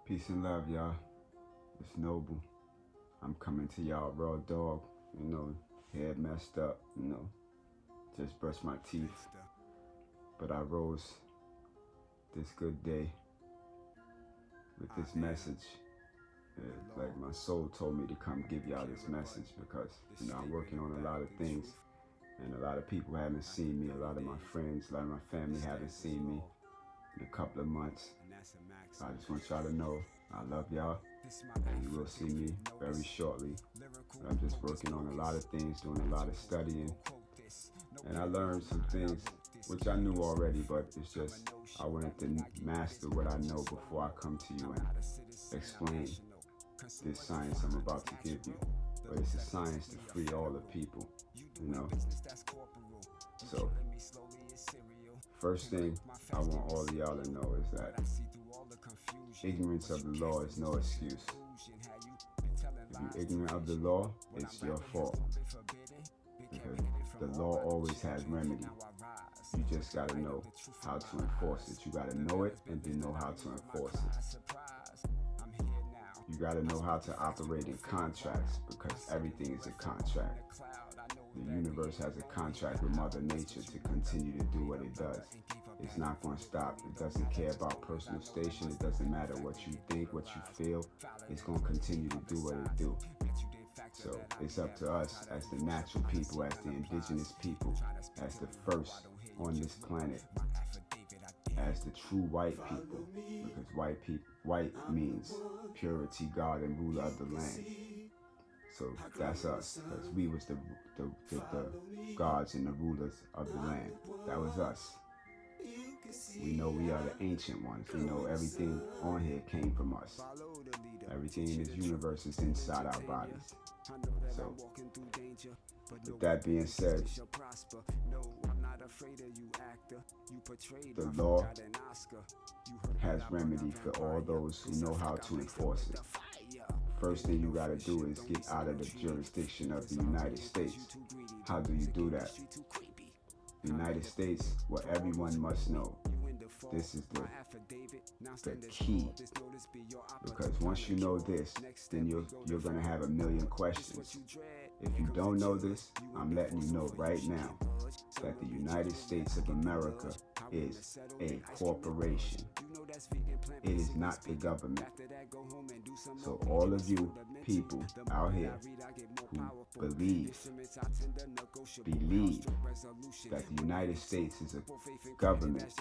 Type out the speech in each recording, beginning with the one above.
Peace and love, y'all. It's Noble. I'm coming to y'all raw dog, head messed up, just brushed my teeth. But I rose this good day with this message. Like my soul told me to come give y'all this message because, I'm working on a lot of things and a lot of people haven't seen me. A lot of my friends, a lot of my family haven't seen me in a couple of months. I just want y'all to know I love y'all, and you will see me very shortly. But I'm just working on a lot of things, doing a lot of studying, and I learned some things which I knew already, but it's just I wanted to master what I know before I come to you and explain this science I'm about to give you. But it's a science to free all the people, So, first thing I want all of y'all to know is that ignorance of the law is no excuse. If you're ignorant of the law, it's your fault. Because the law always has remedy. You just gotta know how to enforce it. You gotta know it and then know how to enforce it. You gotta know how to operate in contracts because everything is a contract. The universe has a contract with Mother Nature to continue to do what it does. It's not going to stop. It doesn't care about personal station. It doesn't matter what you think, what you feel. It's going to continue to do what it do. So it's up to us as the natural people, as the indigenous people, as the first on this planet, as the true white people, because white means purity, God, and ruler of the land. So that's us, because we was the gods and the rulers of the land. That was us. We know we are the ancient ones. We know everything on here came from us. Everything in this universe is inside our bodies. So, with that being said, the law has remedy for all those who know how to enforce it. First thing you gotta do is get out of the jurisdiction of the United States. How do you do that? The United States, what everyone must know. This is the key. Because once you know this, then you're gonna have a million questions. If you don't know this, I'm letting you know right now that the United States of America is a corporation. It is not the government. So all of you people out here who believe that the United States is a government,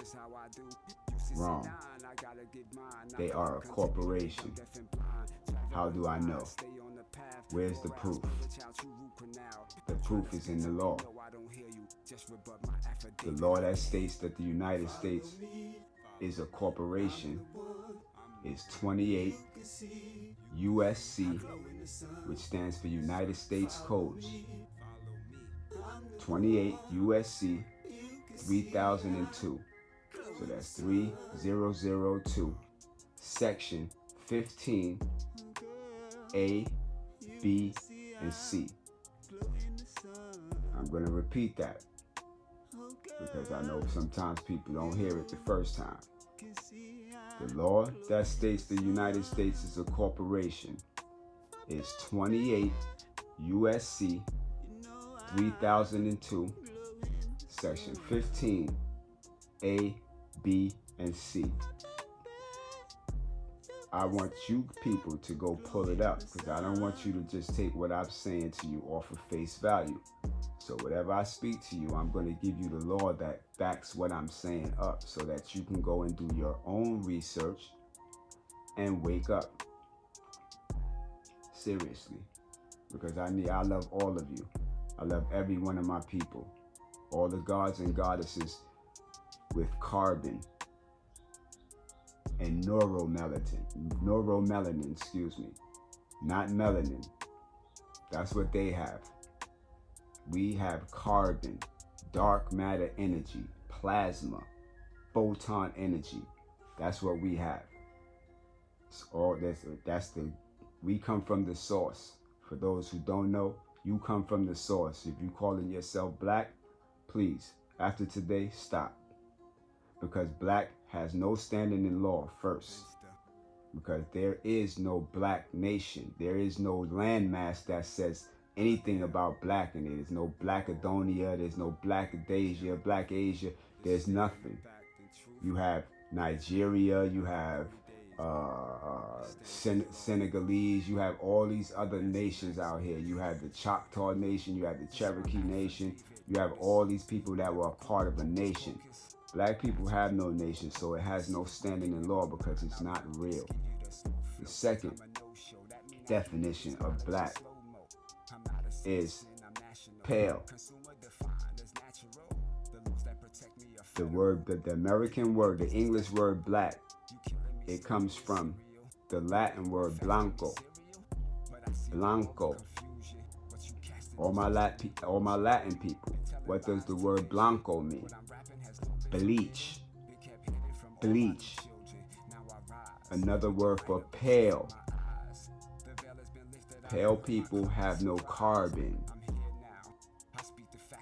wrong. They are a corporation. How do I know? Where's the proof? The proof is in the law. The law that states that the United States is a corporation is 28 USC, which stands for United States Codes. 28 USC 3002. So that's 3002, section 15, A, B, and C. I'm going to repeat that because I know sometimes people don't hear it the first time. The law that states the United States is a corporation is 28 USC 3002, section 15, A, B, and C. I want you people to go pull it up because I don't want you to just take what I'm saying to you off of face value. So whatever I speak to you, I'm going to give you the law that backs what I'm saying up so that you can go and do your own research and wake up. Seriously. Because I love all of you. I love every one of my people. All the gods and goddesses with carbon and neuromelanin, not melanin. That's what they have. We have carbon, dark matter energy, plasma, photon energy. That's what we have. We come from the source. For those who don't know, you come from the source. If you calling yourself black, please, after today, stop. Because black has no standing in law first. because there is no black nation. There is no landmass that says anything about black in it. There's no Black Adonia, there's no Black Asia, Black Asia. There's nothing. You have Nigeria, you have Senegalese, you have all these other nations out here. You have the Choctaw Nation, you have the Cherokee Nation, you have all these people that were a part of a nation. Black people have no nation, so it has no standing in law because it's not real. The second definition of black is pale. The American word, the English word black, it comes from the Latin word blanco. Blanco. All my Latin people, what does the word blanco mean? Bleach. Bleach. Another word for pale. Pale people have no carbon.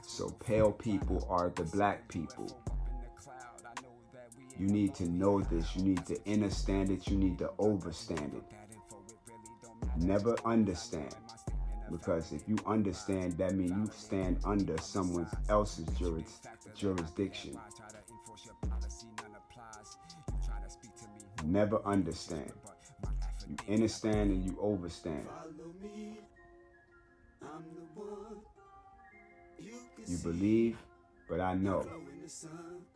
So pale people are the black people. You need to know this. You need to understand it. You need to overstand it. Never understand. Because if you understand, that means you stand under someone else's jurisdiction. Never understand. You understand and you overstand. You believe, but I know.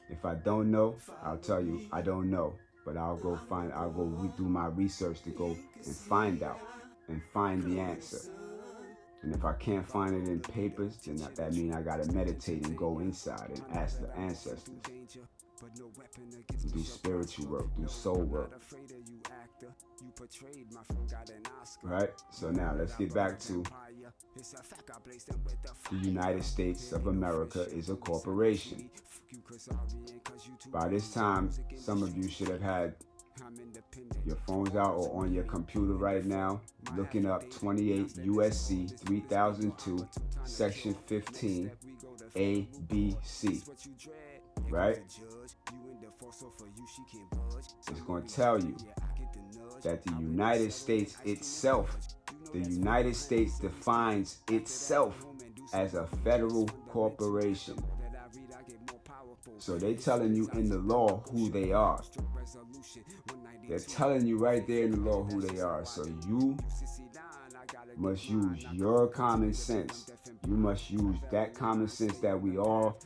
If I don't know, I'll tell you I don't know. But I'll go do my research to go and find out and find the answer. And if I can't find it in papers, then that means I gotta meditate and go inside and ask the ancestors. Do spiritual work, do soul work. Right? So now let's get back to the United States of America is a corporation. By this time, some of you should have had your phones out or on your computer right now, looking up 28 USC 3002, Section 15, A, B, C. Right? It's going to tell you that the United States itself, the United States defines itself as a federal corporation. So they're telling you in the law who they are. They're telling you right there in the law who they are. So you must use your common sense. You must use that common sense that we all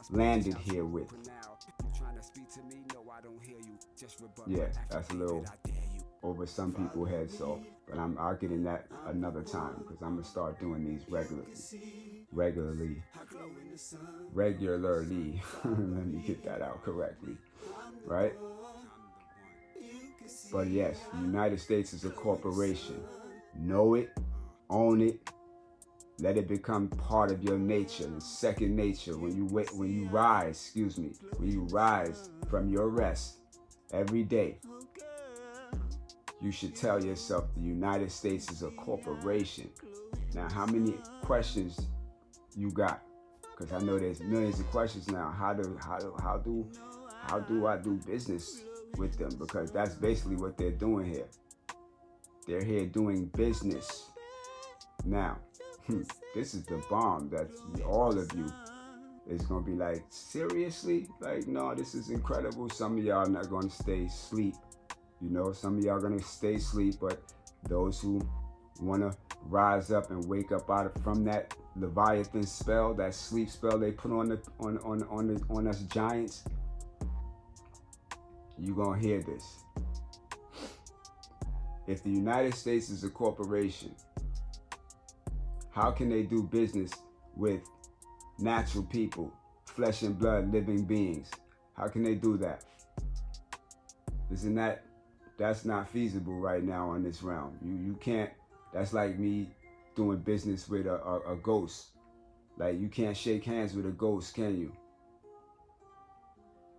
landed here with. Yeah, that's a little over some people's heads, so, but I'll get in that another time because I'm gonna start doing these regularly. Let me get that out correctly, right? But yes, the United States is a corporation. Know it, own it, let it become part of your nature, and second nature. When you rise from your rest every day, you should tell yourself the United States is a corporation. Now, how many questions you got? Because I know there's millions of questions now. How do I do business with them? Because that's basically what they're doing here. They're here doing business. Now, this is the bomb that all of you is going to be like, seriously? Like, no, this is incredible. Some of y'all are not going to stay asleep. You know, some of y'all are going to stay asleep, but those who want to rise up and wake up from that Leviathan spell, that sleep spell they put on us giants, you're going to hear this. If the United States is a corporation, how can they do business with natural people, flesh and blood, living beings? How can they do that? That's not feasible right now on this realm. You can't. That's like me doing business with a ghost. Like, you can't shake hands with a ghost, can you?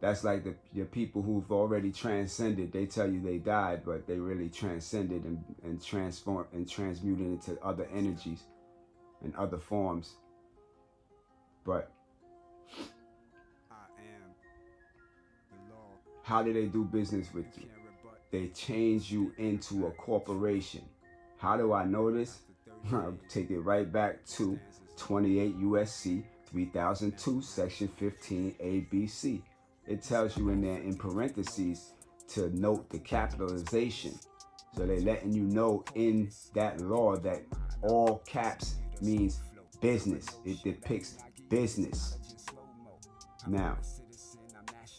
That's like your people who've already transcended. They tell you they died, but they really transcended and transformed and transmuted into other energies and other forms. But how do they do business with you? they change you into a corporation. How do I know this? I'll take it right back to 28 USC 3002 section 15 ABC. It tells you in there in parentheses to note the capitalization. So they're letting you know in that law that all caps means business. It depicts business. Now,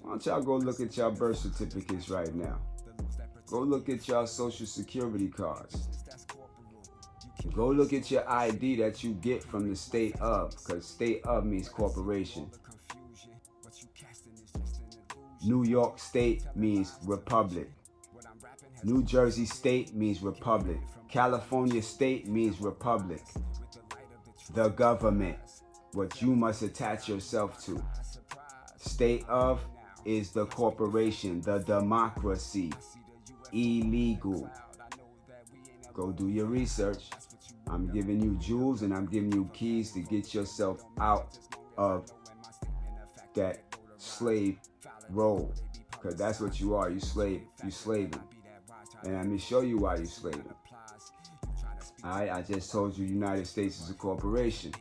why don't y'all go look at y'all birth certificates right now? Go look at y'all social security cards. Go look at your ID that you get from the state of, because state of means corporation. New York State means republic. New Jersey State means republic. California State means republic. The government, what you must attach yourself to. State of is the corporation, the democracy. Illegal. Go do your research. I'm giving you jewels and I'm giving you keys to get yourself out of that slave role, because that's what you are. You slaving. And let me show you why you slaving. Alright, I just told you United States is a corporation.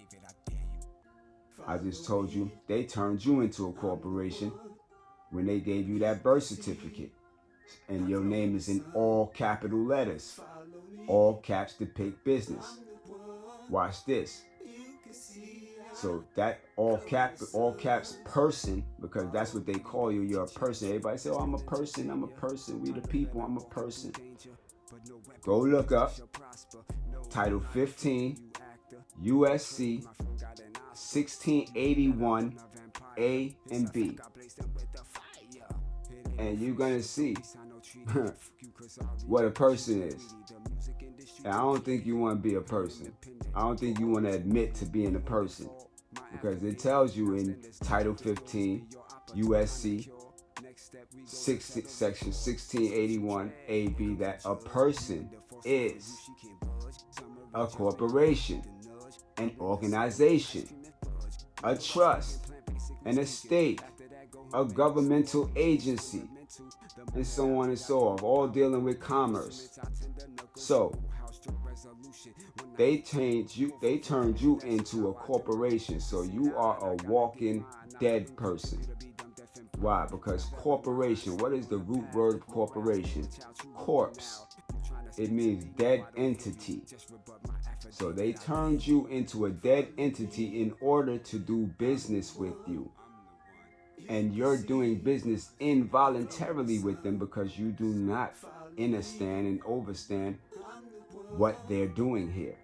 I just told you they turned you into a corporation when they gave you that birth certificate. And your name is in all capital letters. All caps depict business. Watch this. So that all caps person, because that's what they call you. You're a person. Everybody say, oh, I'm a person. I'm a person. We the people. I'm a person. Go look up Title 15, USC 1681 A and B. And you're going to see what a person is. And I don't think you want to be a person. I don't think you want to admit to being a person, because it tells you in Title 15, USC, section 1681 AB, that a person is a corporation, an organization, a trust, an estate, a governmental agency, and so on and so on, all dealing with commerce. So they turned you into a corporation. So you are a walking dead person. Why? Because corporation, what is the root word of corporation? Corpse. It means dead entity. So they turned you into a dead entity in order to do business with you. And you're doing business involuntarily with them because you do not understand and overstand what they're doing here.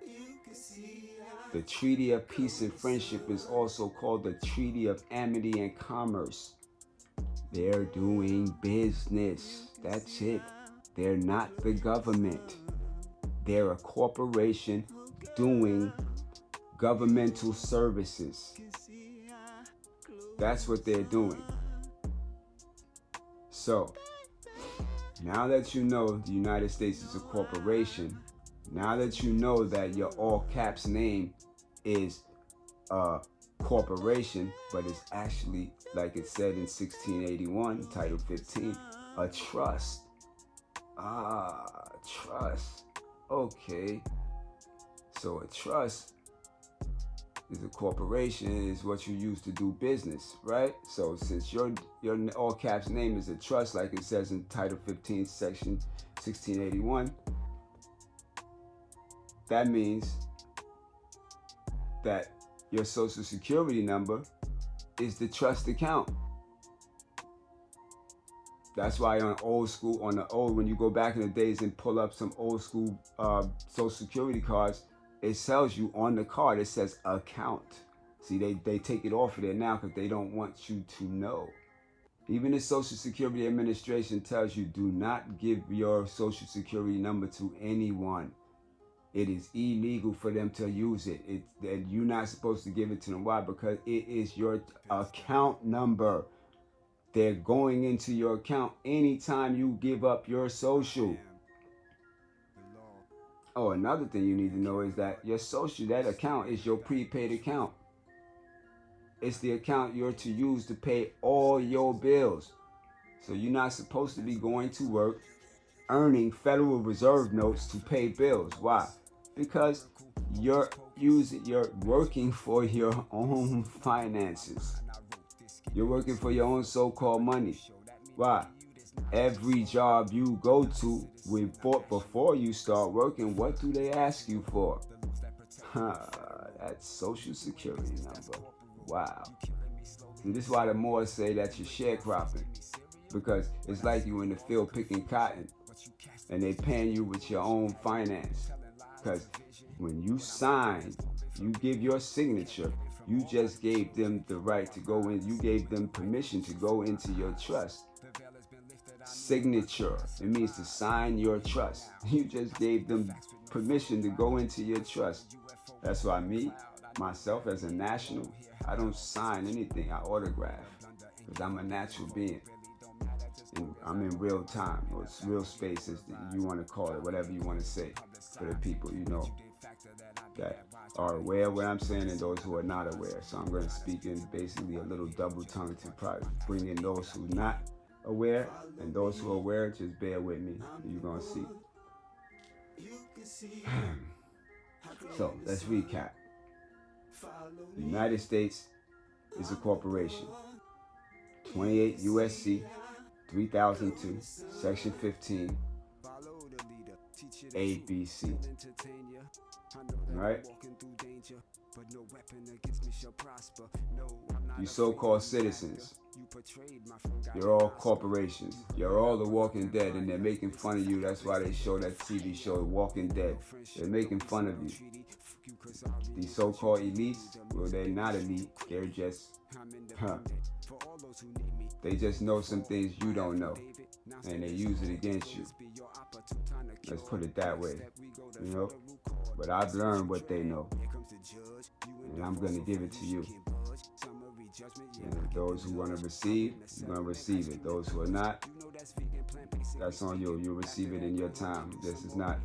The Treaty of Peace and Friendship is also called the Treaty of Amity and Commerce. They're doing business. That's it. They're not the government. They're a corporation doing governmental services. That's what they're doing. So, now that you know the United States is a corporation, now that you know that your all caps name is a corporation, but it's actually, like it said in 1681, Title 15, a trust. Trust. Okay. So a trust is a corporation, is what you use to do business, right? So since your all caps name is a trust, like it says in Title 15, Section 1681, that means that your social security number is the trust account. That's why when you go back in the days and pull up some old school social security cards, it tells you on the card, it says account. See, they take it off of there now because they don't want you to know. Even the Social Security Administration tells you, do not give your social security number to anyone. It is illegal for them to use it. And you're not supposed to give it to them. Why? Because it is your account number. They're going into your account anytime you give up your social. Oh, another thing you need to know is that your social, that account is your prepaid account. It's the account you're to use to pay all your bills. So you're not supposed to be going to work earning Federal Reserve notes to pay bills. Why? Because you're working for your own finances. You're working for your own so-called money. Why? Every job you go to, before you start working, what do they ask you for? That's Social Security number. Wow. See, this is why the Moors say that you're sharecropping. Because it's like you in the field picking cotton and they paying you with your own finance. Because when you sign, you give your signature, you just gave them the right to go in, you gave them permission to go into your trust. Signature, it means to sign your trust. You just gave them permission to go into your trust. That's why myself as a national, I don't sign anything, I autograph. Because I'm a natural being. And I'm in real time, or it's real space, as you want to call it, whatever you want to say, for the people, that are aware of what I'm saying and those who are not aware. So I'm going to speak in basically a little double tongue to probably bring in those who are not aware, and those who are aware, just bear with me. You're going to see. So let's recap. The United States is a corporation. 28 USC 3002, Section 15, ABC. Right? You so-called citizens, you're all corporations. You're all the Walking Dead, and they're making fun of you. That's why they show that TV show, Walking Dead. They're making fun of you. These so-called elites, well, they're not elite. They're just, they just know some things you don't know, and they use it against you. Let's put it that way, But I've learned what they know, and I'm going to give it to you. And those who want to receive, you're going to receive it. Those who are not, that's on you. You'll receive it in your time. This is not,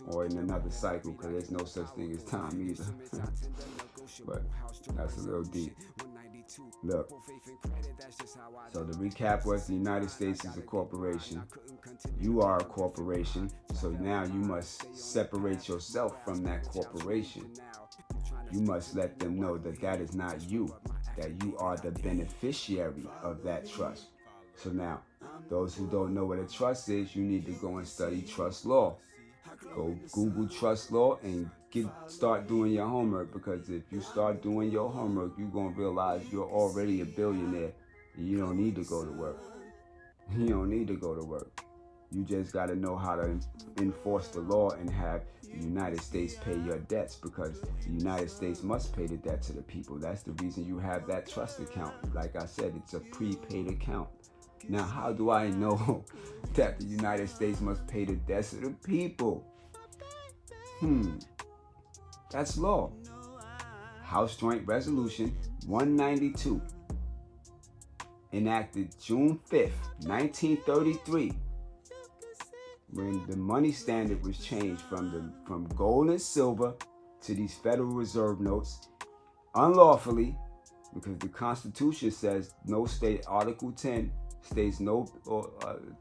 or in another cycle, because there's no such thing as time either. But that's a little deep. Look, so the recap was the United States is a corporation. You are a corporation, so now you must separate yourself from that corporation. You must let them know that that is not you, that you are the beneficiary of that trust. So now, those who don't know what a trust is, you need to go and study trust law. Go Google trust law and start doing your homework, because if you start doing your homework, you're going to realize you're already a billionaire. You don't need to go to work. You don't need to go to work. You just got to know how to enforce the law and have the United States pay your debts, because the United States must pay the debt to the people. That's the reason you have that trust account. Like I said, it's a prepaid account. Now, how do I know that the United States must pay the debts of the people? That's law. House Joint Resolution 192, enacted June 5th, 1933, when the money standard was changed from gold and silver to these Federal Reserve notes, unlawfully, because the Constitution says no state, Article 10 states no,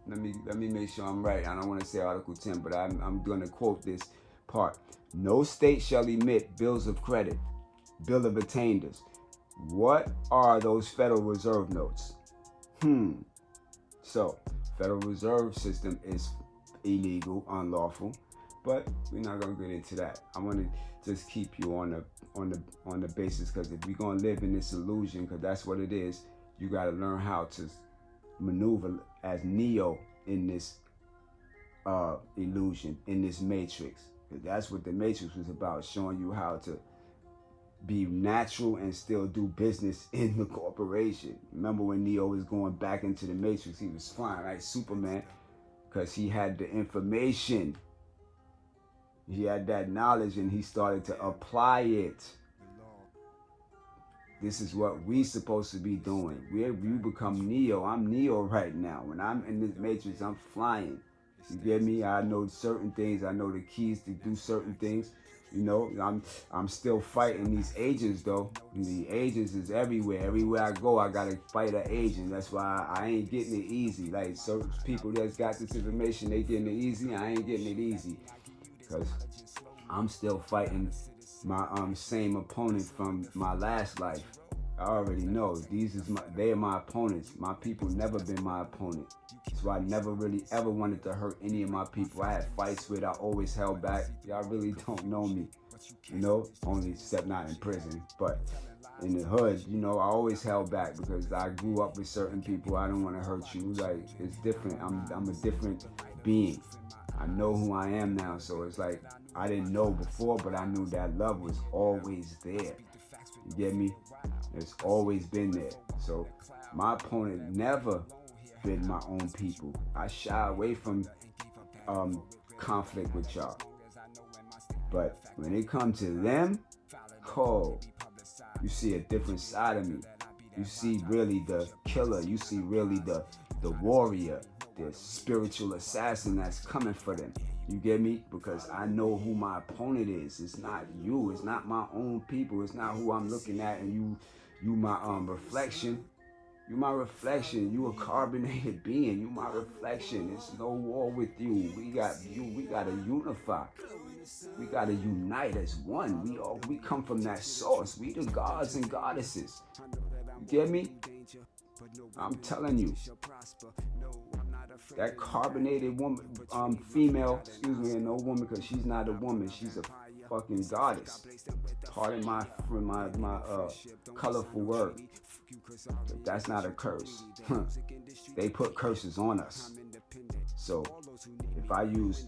let me make sure I'm right. I don't want to say Article 10, but I'm going to quote this part. No state shall emit bills of credit, bill of attainders. What are those Federal Reserve notes? So, Federal Reserve System is illegal, unlawful, but we're not gonna get into that. I want to just keep you on the basis, because if we're gonna live in this illusion, because that's what it is, you got to learn how to maneuver as Neo in this illusion, in this matrix. That's what the Matrix was about, showing you how to be natural and still do business in the corporation. Remember when Neo was going back into the Matrix, he was flying like Superman, because he had the information. He had that knowledge, and he started to apply it. This is what we supposed to be doing. We become Neo. I'm Neo right now. When I'm in this Matrix, I'm flying. You get me? I know certain things. I know the keys to do certain things. You know, I'm still fighting these agents though. The agents is everywhere. Everywhere I go, I gotta fight an agent. That's why I ain't getting it easy. Like certain people that's got this information, they getting it easy. I ain't getting it easy, cause I'm still fighting my same opponent from my last life. I already know they are my opponents. My people never been my opponent. So I never really ever wanted to hurt any of my people. I had fights with, I always held back. Y'all really don't know me, you know, only except not in prison. But in the hood, you know, I always held back because I grew up with certain people. I don't want to hurt you. Like, it's different. I'm a different being. I know who I am now, so it's like I didn't know before, but I knew that love was always there. You get me? It's always been there. So my opponent never been my own people. I shy away from conflict with y'all. But when it comes to them, oh, you see a different side of me. You see really the killer. You see really the warrior, the spiritual assassin that's coming for them. You get me? Because I know who my opponent is. It's not you. It's not my own people. It's not who I'm looking at. And you my reflection. You my reflection. You a carbonated being. You my reflection. It's no war with you. We gotta unify. We gotta unite as one. We come from that source. We the gods and goddesses. You get me? I'm telling you. That carbonated woman, female, excuse me, and no woman, because she's not a woman. She's a fucking goddess. Pardon my colorful word. But that's not a curse. They put curses on us. So if I use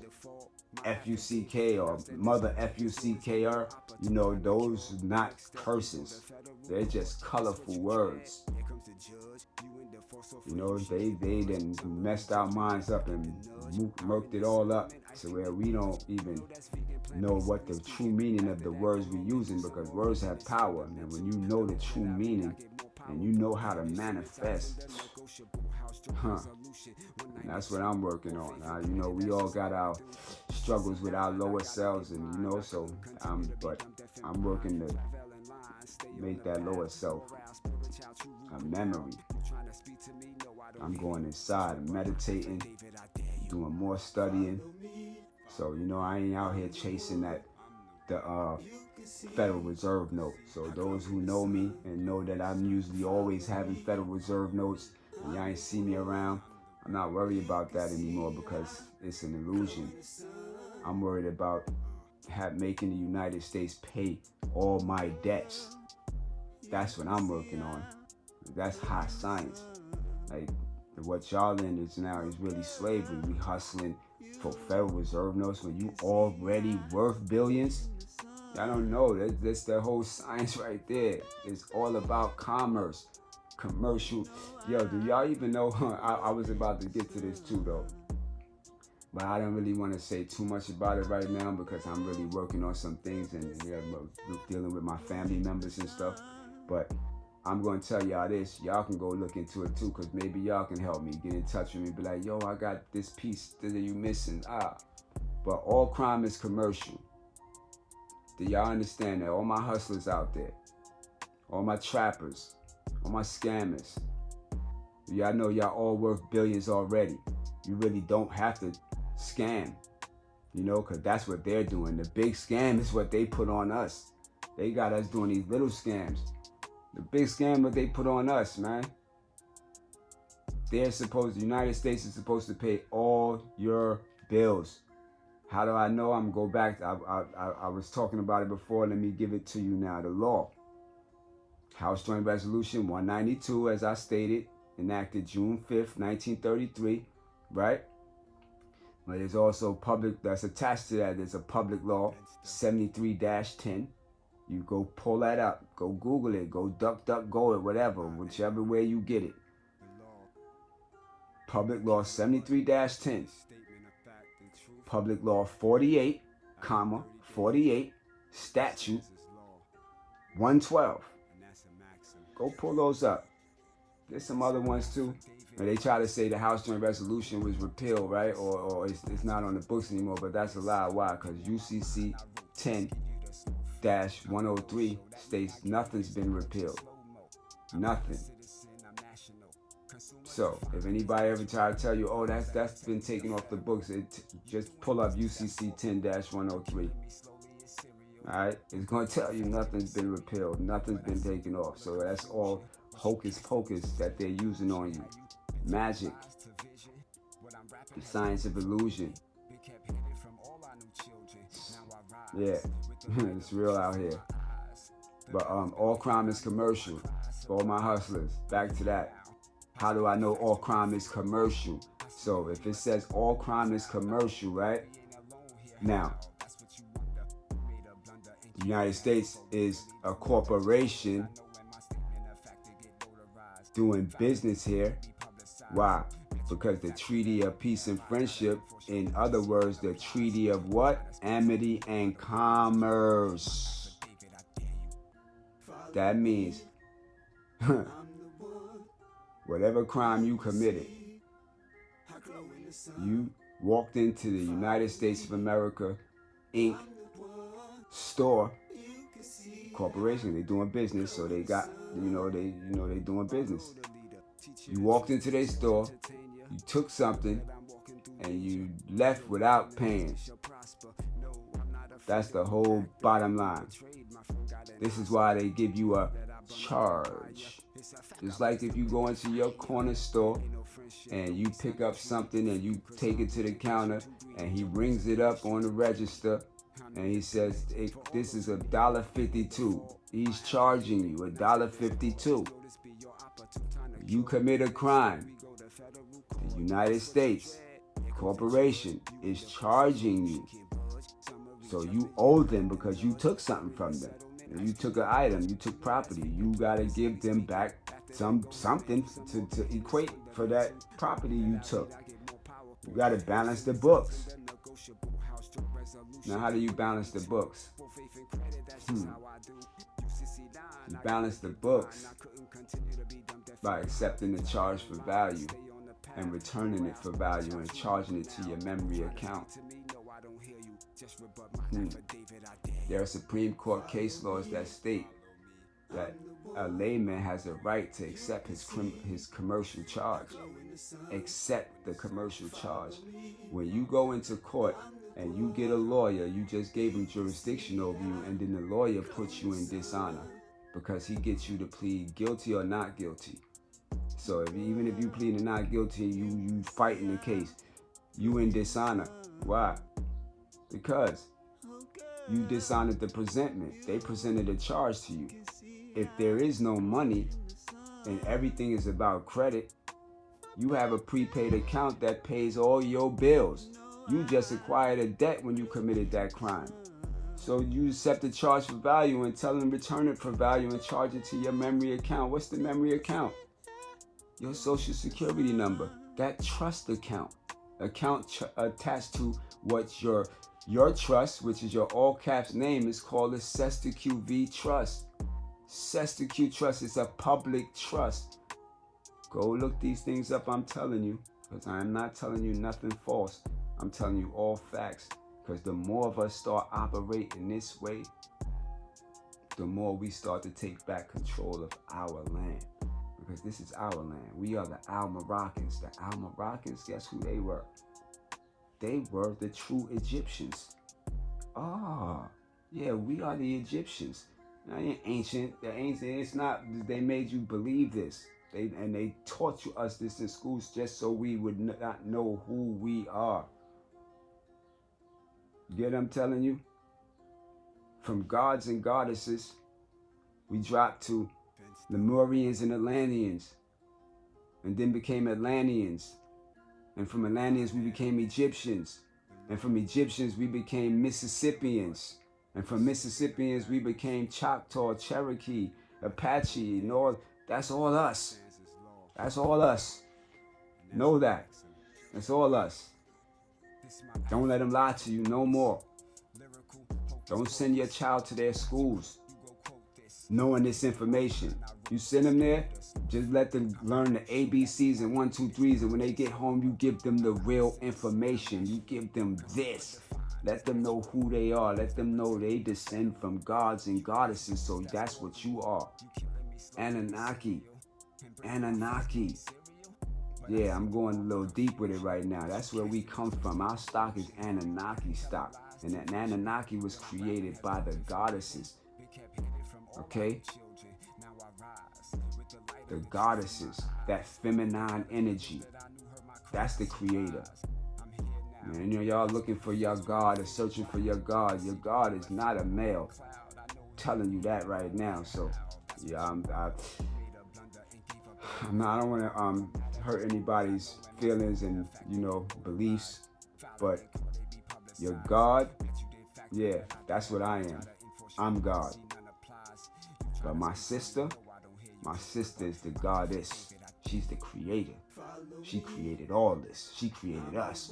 F-U-C-K or mother F-U-C-K-R, you know, those are not curses. They're just colorful words. You know, they done messed our minds up and murked it all up to where we don't even know what the true meaning of the words we're using, because words have power. And when you know the true meaning and you know how to manifest, and that's what I'm working on. You know, we all got our struggles with our lower selves, and you know, so I'm working to make that lower self a memory. I'm going inside, meditating, doing more studying. So, you know, I ain't out here chasing the Federal Reserve note. So those who know me and know that I'm usually always having Federal Reserve notes and y'all ain't see me around, I'm not worried about that anymore because it's an illusion. I'm worried about making the United States pay all my debts. That's what I'm working on. That's high science. Like, what y'all in is now is really slavery. We hustling for Federal Reserve notes when you already worth billions. Y'all don't know. That's the whole science right there. It's all about commerce, commercial. Yo, do y'all even know? I was about to get to this too, though. But I don't really want to say too much about it right now because I'm really working on some things and dealing with my family members and stuff. But I'm going to tell y'all this. Y'all can go look into it too, because maybe y'all can help me. Get in touch with me. Be like, yo, I got this piece that you missing. But all crime is commercial. Do y'all understand that? All my hustlers out there, all my trappers, all my scammers, y'all know y'all all worth billions already. You really don't have to scam, you know, because that's what they're doing. The big scam is what they put on us. They got us doing these little scams. The big scam that they put on us, man. The United States is supposed to pay all your bills. How do I know? I'm going to go back. I was talking about it before. Let me give it to you now. The law. House Joint Resolution 192, as I stated, enacted June 5th, 1933, right? But there's also public, that's attached to that, there's a public law, 73-10. You go pull that up, go Google it, go DuckDuckGo it, whatever, whichever way you get it. Public Law 73-10. Public Law 48, 48, Statute 112. Go pull those up. There's some other ones too. And they try to say the House Joint Resolution was repealed, right? Or it's not on the books anymore, but that's a lie. Why? Because UCC 10 10-103 states nothing's been repealed. Nothing. So if anybody ever try to tell you, oh, that's been taken off the books, just pull up UCC 10-103. Alright? It's going to tell you nothing's been repealed, nothing's been taken off. So that's all hocus pocus that they're using on you. Magic. The science of illusion. Yeah, it's real out here. But all crime is commercial. For all my hustlers, back to that. How do I know all crime is commercial? So if it says all crime is commercial, right? Now, the United States is a corporation doing business here. Why? Because the Treaty of Peace and Friendship, in other words, the Treaty of what? Amity and Commerce. That means whatever crime you committed, you walked into the United States of America Inc. store, corporation, they doing business, so they got, they doing business. You walked into their store, you took something, and you left without paying. That's the whole bottom line. This is why they give you a charge. Just like if you go into your corner store and you pick up something and you take it to the counter and he rings it up on the register and he says, this is $1.52. He's charging you $1.52. You commit a crime. The United States corporation is charging you. So you owe them because you took something from them. You took an item, you took property. You gotta give them back something to equate for that property you took. You gotta balance the books. Now, how do you balance the books? You balance the books by accepting the charge for value and returning it for value and charging it to your memory account. There are Supreme Court case laws that state that a layman has a right to accept his commercial charge. Accept the commercial charge. When you go into court and you get a lawyer, you just gave him jurisdiction over you, and then the lawyer puts you in dishonor because he gets you to plead guilty or not guilty. So even if you plead not guilty, you fighting the case, you in dishonor. Why? Because you dishonored the presentment. They presented a charge to you. If there is no money and everything is about credit, you have a prepaid account that pays all your bills. You just acquired a debt when you committed that crime. So you accept the charge for value and tell them return it for value and charge it to your memory account. What's the memory account? Your social security number. That trust account. Attached to what your trust, which is your all caps name, is called a SESTQ Trust. SESTQ Trust is a public trust. Go look these things up, I'm telling you, because I am not telling you nothing false. I'm telling you all facts, because the more of us start operating this way, the more we start to take back control of our land, because this is our land. We are the Al-Moroccans. The Al-Moroccans, guess who they were? They were the true Egyptians. Yeah, we are the Egyptians. Now, ancient, it's not, they made you believe this. They taught us this in schools just so we would not know who we are. You get what I'm telling you? From gods and goddesses, we dropped to Lemurians and Atlanteans, and then became Atlanteans. And from Atlanteans, we became Egyptians. And from Egyptians, we became Mississippians. And from Mississippians, we became Choctaw, Cherokee, Apache, and all. That's all us. That's all us. Know that. That's all us. Don't let them lie to you no more. Don't send your child to their schools knowing this information. You send them there, just let them learn the ABCs and 1, 2, 3s, and when they get home, you give them the real information. You give them this. Let them know who they are. Let them know they descend from gods and goddesses. So that's what you are. Anunnaki. Anunnaki. Yeah, I'm going a little deep with it right now. That's where we come from. Our stock is Anunnaki stock. And that Anunnaki was created by the goddesses. Okay? The goddesses. That feminine energy. That's the creator. Man, you know, y'all looking for your God or searching for your God. Your God is not a male. I'm telling you that right now. So, yeah, I don't want to hurt anybody's feelings and, you know, beliefs. But your God, yeah, that's what I am. I'm God. But my sister is the goddess. She's the creator. She created all this. She created us.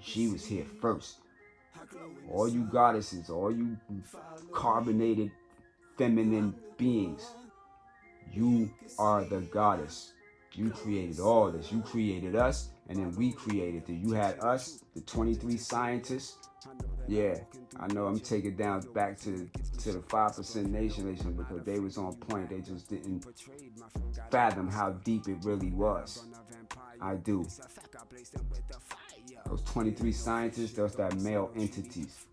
She was here first. All you goddesses, all you carbonated feminine beings, you are the goddess. You created all this. You created us, and then we created it. You had us, the 23 scientists. Yeah, I know I'm taking down back to the 5% nation because they was on point. They just didn't fathom how deep it really was. I do. Those 23 scientists, those that male entities.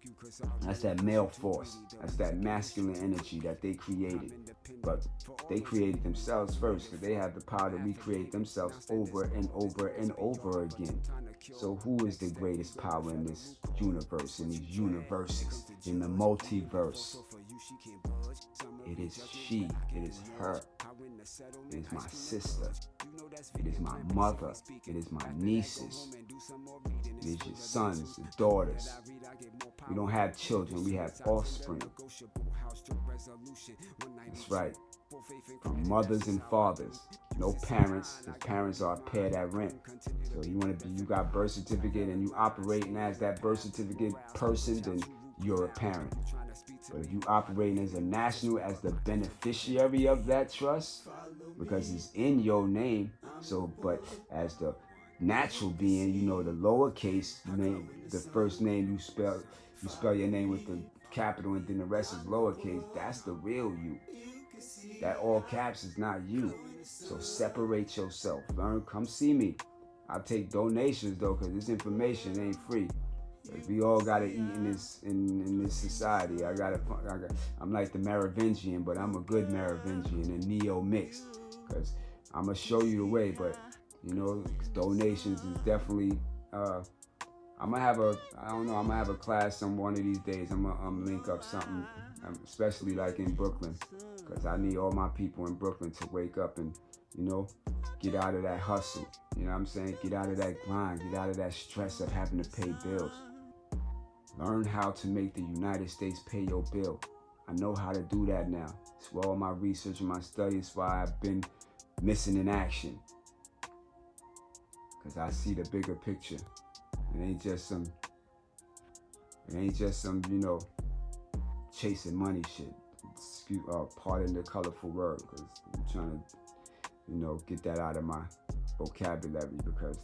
That's that male force. That's that masculine energy that they created. But they created themselves first because they have the power to recreate themselves over and over and over again. So who is the greatest power in this universe, in these universes, in the multiverse? It is she. It is her. It is my sister. It is my mother. It is my nieces. It is your sons, your daughters. We don't have children. We have offspring. That's right. From mothers and fathers. No parents. His parents are a pair that rent. So you got birth certificate and you operating as that birth certificate person, then you're a parent. But if you operating as a national, as the beneficiary of that trust, because it's in your name. So, but as the natural being, you know, the lowercase name, the first name you spell your name with the capital and then the rest is lowercase. That's the real you. That all caps is not you. So separate yourself. Learn. Come see me. I'll take donations though, because this information ain't free. We all gotta eat in this society. I'm like the Merovingian, but I'm a good Merovingian, a neo mix, because I'm gonna show you the way. But you know, donations is definitely. I'm gonna have a class some one of these days. I'm gonna link up something, especially like in Brooklyn, because I need all my people in Brooklyn to wake up and, you know, get out of that hustle. You know what I'm saying? Get out of that grind. Get out of that stress of having to pay bills. Learn how to make the United States pay your bill. I know how to do that now. It's where all my research and my studies, why I've been missing in action. Because I see the bigger picture. It ain't just some, you know, chasing money shit. Pardon the colorful word, because I'm trying to, you know, get that out of my vocabulary, because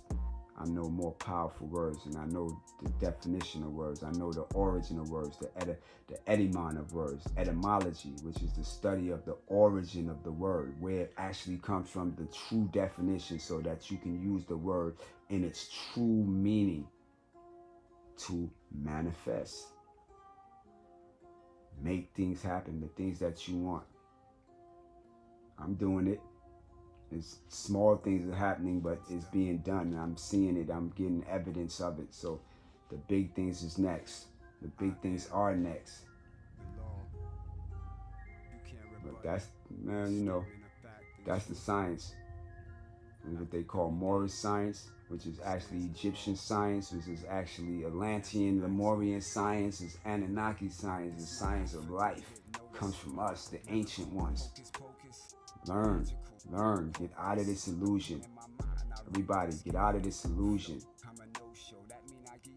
I know more powerful words, and I know the definition of words. I know the origin of words, the etymon of words, etymology, which is the study of the origin of the word, where it actually comes from, the true definition, so that you can use the word in its true meaning to manifest. Make things happen, the things that you want. I'm doing it. It's small things are happening, but it's being done. I'm seeing it. I'm getting evidence of it. So the big things is next. The big things are next. But that's, man, you know, that's the science. And what they call Moorish science, which is actually Egyptian science, which is actually Atlantean, Lemurian science, is Anunnaki science, the science of life. It comes from us, the ancient ones. Learn, get out of this illusion. Everybody, get out of this illusion.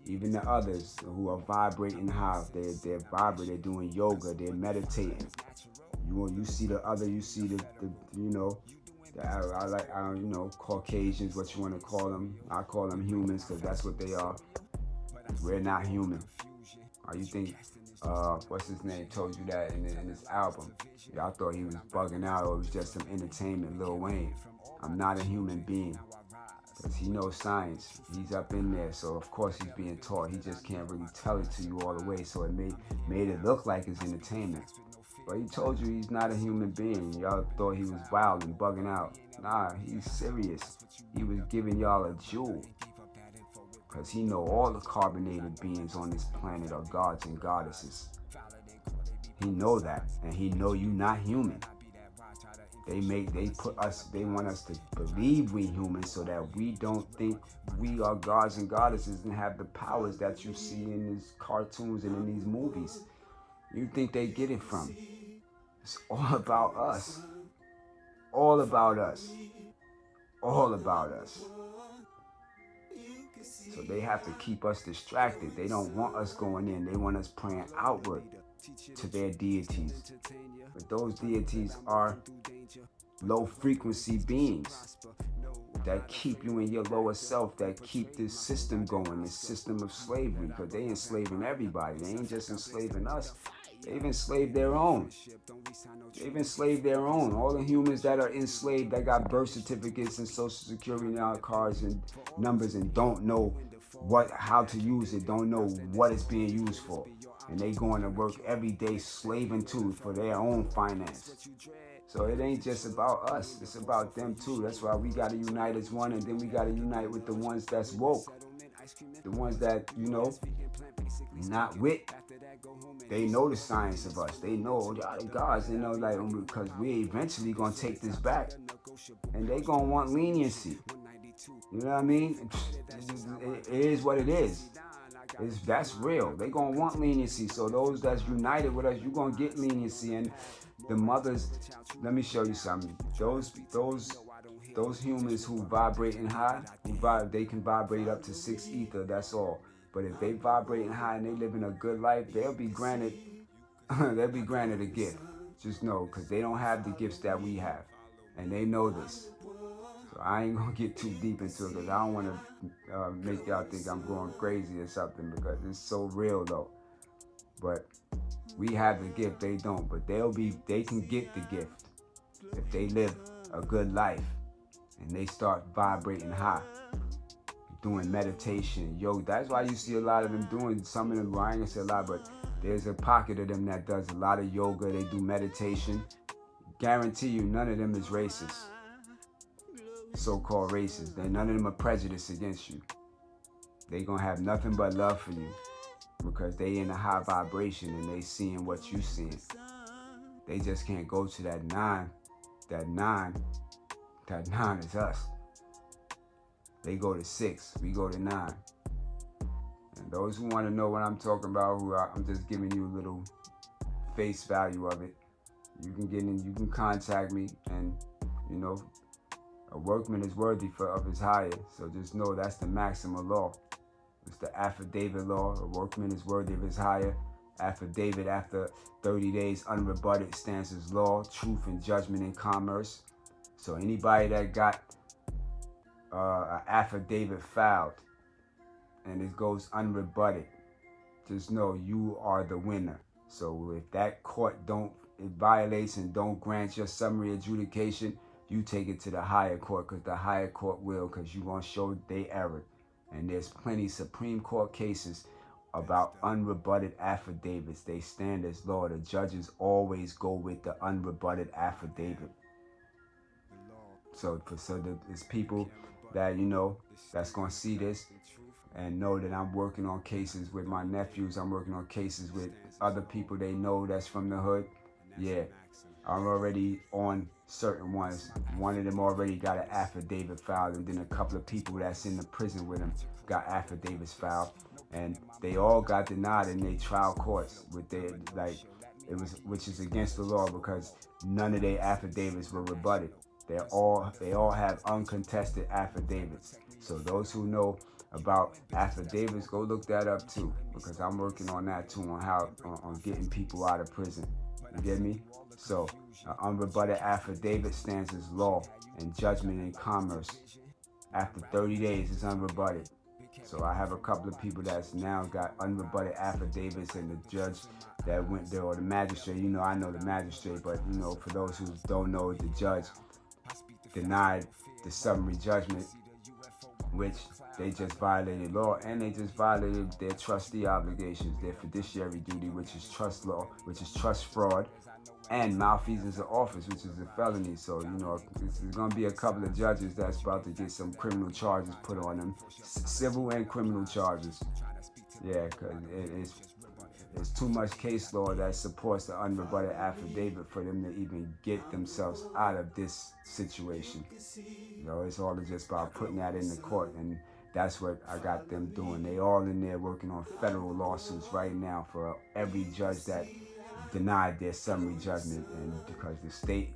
Even the others who are vibrating high, they're vibrating, they're doing yoga, they're meditating. You see the other, you see the you know, you know, Caucasians, what you want to call them. I call them humans, because that's what they are. We're not human. You think, what's his name, told you that in his album? Y'all thought he was bugging out or it was just some entertainment, Lil Wayne. I'm not a human being. Because he knows science. He's up in there, so of course he's being taught. He just can't really tell it to you all the way, so it made it look like it's entertainment. But he told you he's not a human being. Y'all thought he was wild and bugging out. Nah, he's serious. He was giving y'all a jewel. Because he know all the carbonated beings on this planet are gods and goddesses. He know that, and he know you not human. They want us to believe we humans so that we don't think we are gods and goddesses and have the powers that you see in these cartoons and in these movies. You think they get it from? It's all about us. All about us. All about us. So they have to keep us distracted. They don't want us going in. They want us praying outward to their deities. But those deities are low frequency beings that keep you in your lower self, that keep this system going, this system of slavery, because they enslaving everybody. They ain't just enslaving us. They've enslaved their own. They've enslaved their own. All the humans that are enslaved, that got birth certificates and social security cards and numbers and don't know how to use it, don't know what it's being used for. And they going to work every day slaving too for their own finance. So it ain't just about us, it's about them too. That's why we gotta unite as one, and then we gotta unite with the ones that's woke. The ones that, not with. They know the science of us. They know the gods. They know, like, because we eventually gonna take this back, and they gonna want leniency. You know what I mean? It is what it is. That's real. They gonna want leniency. So those that's united with us, you gonna get leniency. And the mothers, let me show you something. Those humans who vibrating high, they can vibrate up to 6 ether. That's all. But if they vibrating high and they living a good life, they'll be granted a gift. Just know, because they don't have the gifts that we have, and they know this. So I ain't gonna get too deep into it, because I don't want to make y'all think I'm going crazy or something, because it's so real though. But we have the gift, they don't. But they can get the gift if they live a good life and they start vibrating high, doing meditation. That's why you see a lot of them doing, some of them, well, I ain't gonna say a lot, but there's a pocket of them that does a lot of yoga. They do meditation. Guarantee you none of them is racist. So-called racist. None of them are prejudiced against you. They gonna have nothing but love for you, because they in a high vibration and they seeing what you seeing. They just can't go to that 9. That 9 is us. They go to 6, we go to 9. And those who want to know what I'm talking about, I'm just giving you a little face value of it. You can get in, you can contact me, and a workman is worthy of his hire. So just know that's the maximum law. It's the affidavit law. A workman is worthy of his hire. Affidavit after 30 days unrebutted stands as law, truth, and judgment in commerce. So anybody that got an affidavit filed and it goes unrebutted, just know you are the winner. So if that court it violates and don't grant your summary adjudication, you take it to the higher court, because the higher court will, because you gonna show they erred. And there's plenty Supreme Court cases about unrebutted affidavits. They stand as law. The judges always go with the unrebutted affidavit. So there's people that, that's going to see this and know that I'm working on cases with my nephews. I'm working on cases with other people they know that's from the hood. Yeah, I'm already on certain ones. One of them already got an affidavit filed, and then a couple of people that's in the prison with them got affidavits filed, and they all got denied in their trial courts with which is against the law, because none of their affidavits were rebutted. They all have uncontested affidavits. So those who know about affidavits, go look that up too, because I'm working on that too, on getting people out of prison. You get me? So an unrebutted affidavit stands as law and judgment in commerce. After 30 days, it's unrebutted. So I have a couple of people that's now got unrebutted affidavits, and the judge that went there, or the magistrate, I know the magistrate, but for those who don't know, the judge denied the summary judgment, which they just violated law, and they just violated their trustee obligations, their fiduciary duty, which is trust law, which is trust fraud, and malfeasance of office, which is a felony. So, there's going to be a couple of judges that's about to get some criminal charges put on them, civil and criminal charges. Yeah, because it's too much case law that supports the unrebutted affidavit for them to even get themselves out of this situation. It's all just about putting that in the court, and that's what I got them doing. They all in there working on federal lawsuits right now for every judge that denied their summary judgment, and because the state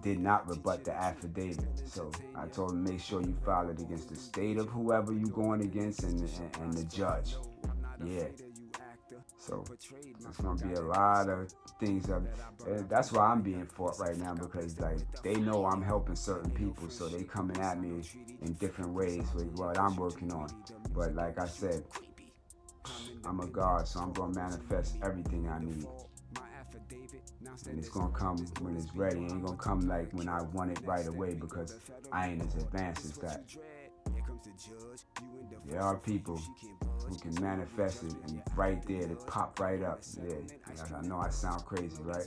did not rebut the affidavit. So I told them, make sure you file it against the state of whoever you're going against and the judge. Yeah. So there's going to be a lot of things. That's why I'm being fought right now, because they know I'm helping certain people, so they coming at me in different ways with what I'm working on. But like I said, I'm a God, so I'm going to manifest everything I need. And it's going to come when it's ready. It ain't going to come like when I want it right away, because I ain't as advanced as that. There are people who can manifest it, and right there, they pop right up. Yeah, I know I sound crazy, right?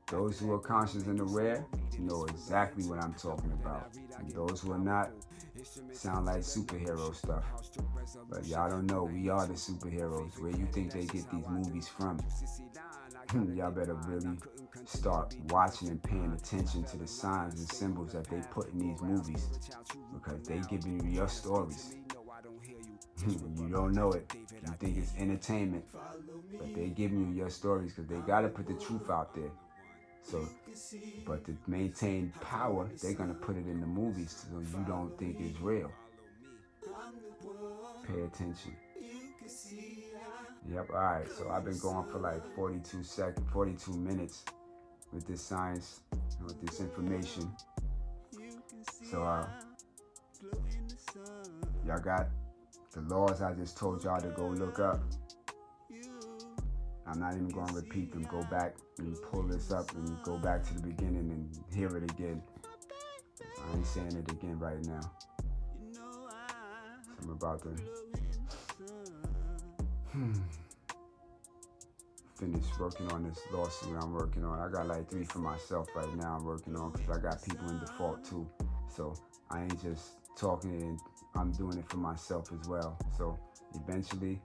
Those who are conscious and aware know exactly what I'm talking about. And those who are not sound like superhero stuff. But y'all don't know, we are the superheroes. Where you think they get these movies from? Y'all better really start watching and paying attention to the signs and symbols that they put in these movies, because they giving you your stories. You don't know it. You think it's entertainment, but they giving you your stories, because they got to put the truth out there. So, but to maintain power, they're going to put it in the movies so you don't think it's real. Pay attention. Yep, all right. So I've been going for like 42 minutes with this science, with this information. So y'all got the laws I just told y'all to go look up. I'm not even going to repeat them. Go back and pull this up and go back to the beginning and hear it again. I ain't saying it again right now. So I'm about to finish working on this lawsuit I'm working on. I got like 3 for myself right now I'm working on, because I got people in default too. So I ain't just talking it, I'm doing it for myself as well. So eventually,